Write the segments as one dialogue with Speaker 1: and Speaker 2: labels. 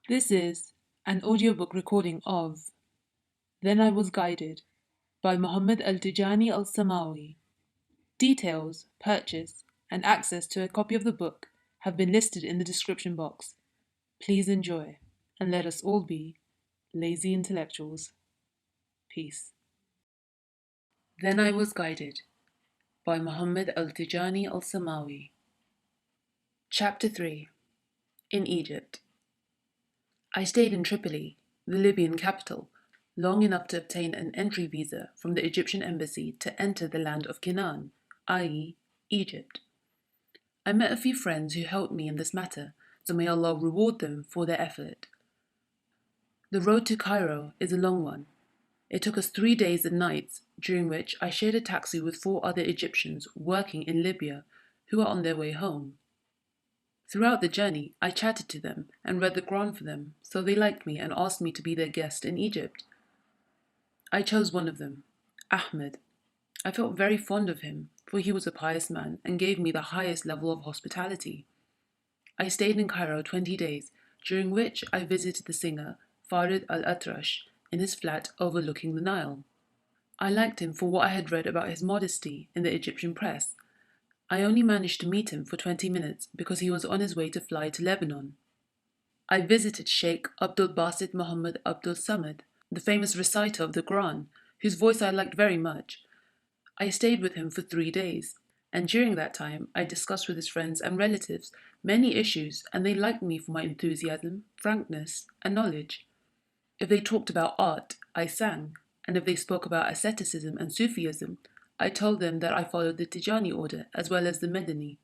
Speaker 1: This is an audiobook recording of Then I Was Guided by Mohammad Al-Tijani Al-Samawi. Details, purchase, and access to a copy of the book have been listed in the description box. Please enjoy, and let us all be lazy intellectuals. Peace. Then I Was Guided by Mohammad Al-Tijani Al-Samawi. Chapter 3. In Egypt. I stayed in Tripoli, the Libyan capital, long enough to obtain an entry visa from the Egyptian embassy to enter the land of Canaan, i.e., Egypt. I met a few friends who helped me in this matter, so may Allah reward them for their effort. The road to Cairo is a long one. It took us 3 days and nights, during which I shared a taxi with 4 other Egyptians working in Libya who are on their way home. Throughout the journey, I chatted to them and read the Quran for them, so they liked me and asked me to be their guest in Egypt. I chose one of them, Ahmed. I felt very fond of him, for he was a pious man and gave me the highest level of hospitality. I stayed in Cairo 20 days, during which I visited the singer Farid Al-Atrash in his flat overlooking the Nile. I liked him for what I had read about his modesty in the Egyptian press. I only managed to meet him for 20 minutes because he was on his way to fly to Lebanon. I visited Sheikh Abdul Basit Muhammad Abdul Samad, the famous reciter of the Quran, whose voice I liked very much. I stayed with him for 3 days, and during that time I discussed with his friends and relatives many issues, and they liked me for my enthusiasm, frankness, and knowledge. If they talked about art, I sang, and if they spoke about asceticism and Sufism, I told them that I followed the Tijani order as well as the Medini.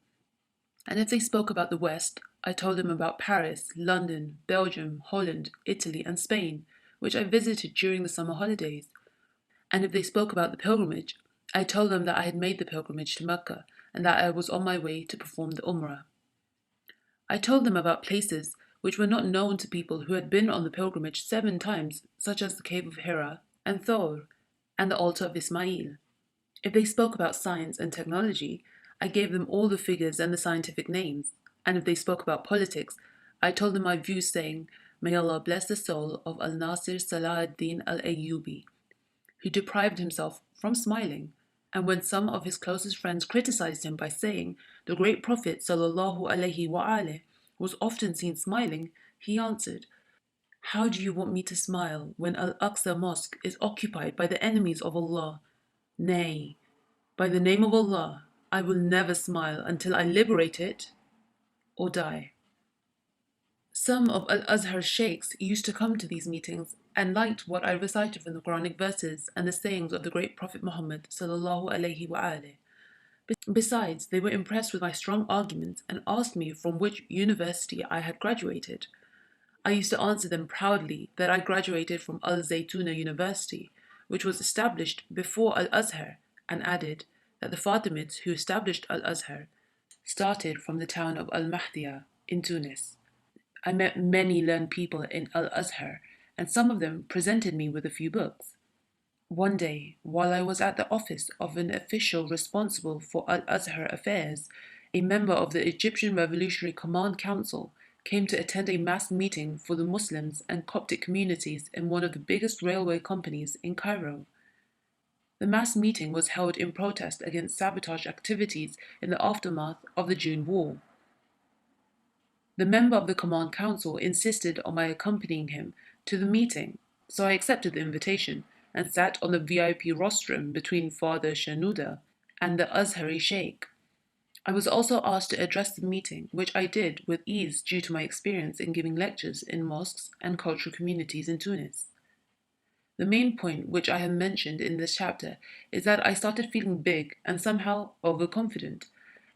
Speaker 1: And if they spoke about the West, I told them about Paris, London, Belgium, Holland, Italy, and Spain, which I visited during the summer holidays. And if they spoke about the pilgrimage, I told them that I had made the pilgrimage to Mecca and that I was on my way to perform the Umrah. I told them about places which were not known to people who had been on the pilgrimage 7 times, such as the Cave of Hira and Thor and the altar of Ismail. If they spoke about science and technology, I gave them all the figures and the scientific names. And if they spoke about politics, I told them my views, saying, "May Allah bless the soul of Al-Nasir Salah ad-Din al-Ayyubi, who deprived himself from smiling." And when some of his closest friends criticized him by saying the great Prophet sallallahu alaihi wasallam was often seen smiling, he answered, "How do you want me to smile when Al-Aqsa Mosque is occupied by the enemies of Allah? Nay, by the name of Allah, I will never smile until I liberate it or die." Some of Al-Azhar sheikhs used to come to these meetings and liked what I recited from the Quranic verses and the sayings of the great Prophet Muhammad sallallahu alaihi wasallam. Besides, they were impressed with my strong arguments and asked me from which university I had graduated. I used to answer them proudly that I graduated from Al-Zaytuna University, which was established before Al-Azhar, and added that the Fatimids who established Al-Azhar started from the town of Al-Mahdiya in Tunis. I met many learned people in Al-Azhar, and some of them presented me with a few books. One day, while I was at the office of an official responsible for Al-Azhar affairs, a member of the Egyptian Revolutionary Command Council came to attend a mass meeting for the Muslims and Coptic communities in one of the biggest railway companies in Cairo. The mass meeting was held in protest against sabotage activities in the aftermath of the June War. The member of the Command Council insisted on my accompanying him to the meeting, so I accepted the invitation and sat on the VIP rostrum between Father Shenouda and the Azhari Sheikh. I was also asked to address the meeting, which I did with ease due to my experience in giving lectures in mosques and cultural communities in Tunis. The main point which I have mentioned in this chapter is that I started feeling big and somehow overconfident,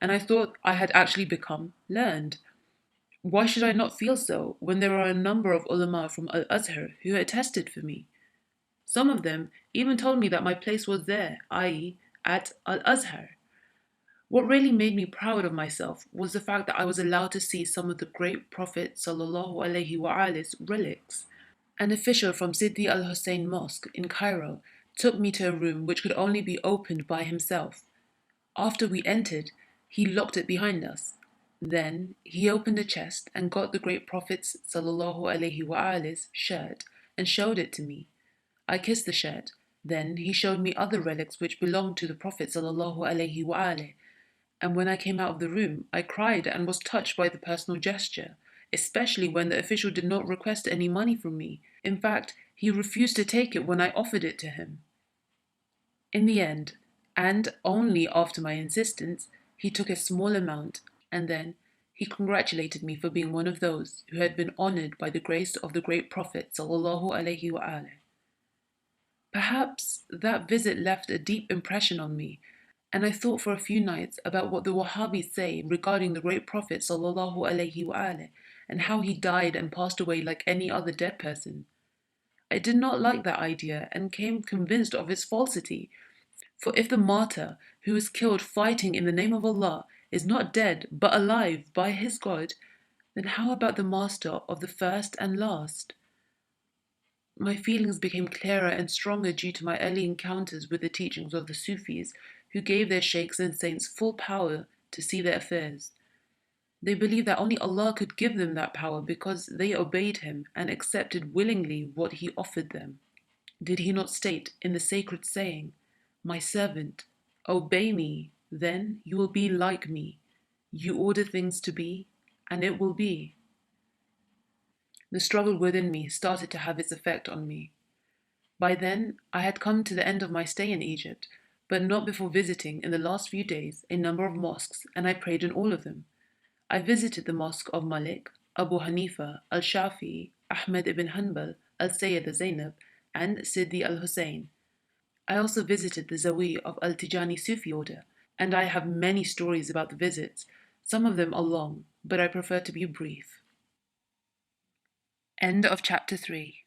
Speaker 1: and I thought I had actually become learned. Why should I not feel so when there are a number of ulama from Al-Azhar who attested for me? Some of them even told me that my place was there, i.e., at Al-Azhar. What really made me proud of myself was the fact that I was allowed to see some of the great Prophet sallallahu alaihi wasallam's relics. An official from Sidi al-Hussein Mosque in Cairo took me to a room which could only be opened by himself. After we entered, he locked it behind us. Then he opened a chest and got the great Prophet's ﷺ shirt and showed it to me. I kissed the shirt. Then he showed me other relics which belonged to the Prophet ﷺ. And when I came out of the room, I cried and was touched by the personal gesture, especially when the official did not request any money from me. In fact, he refused to take it when I offered it to him. In the end, and only after my insistence, he took a small amount, and then he congratulated me for being one of those who had been honored by the grace of the great Prophet ﷺ. Perhaps that visit left a deep impression on me, and I thought for a few nights about what the Wahhabis say regarding the great Prophet ﷺ and how he died and passed away like any other dead person. I did not like that idea and came convinced of its falsity. For if the martyr who is killed fighting in the name of Allah is not dead but alive by his God, then how about the master of the first and last? My feelings became clearer and stronger due to my early encounters with the teachings of the Sufis, who gave their sheikhs and saints full power to see their affairs. They believed that only Allah could give them that power because they obeyed Him and accepted willingly what He offered them. Did He not state in the sacred saying, "My servant, obey me, then you will be like me. You order things to be, and it will be." The struggle within me started to have its effect on me. By then, I had come to the end of my stay in Egypt, but not before visiting in the last few days a number of mosques, and I prayed in all of them. I visited the mosque of Malik, Abu Hanifa, Al-Shafi'i, Ahmed ibn Hanbal, Al-Sayyida Zainab, and Siddi al-Hussein. I also visited the Zawi of Al-Tijani Sufi order, and I have many stories about the visits. Some of them are long, but I prefer to be brief. End of chapter 3.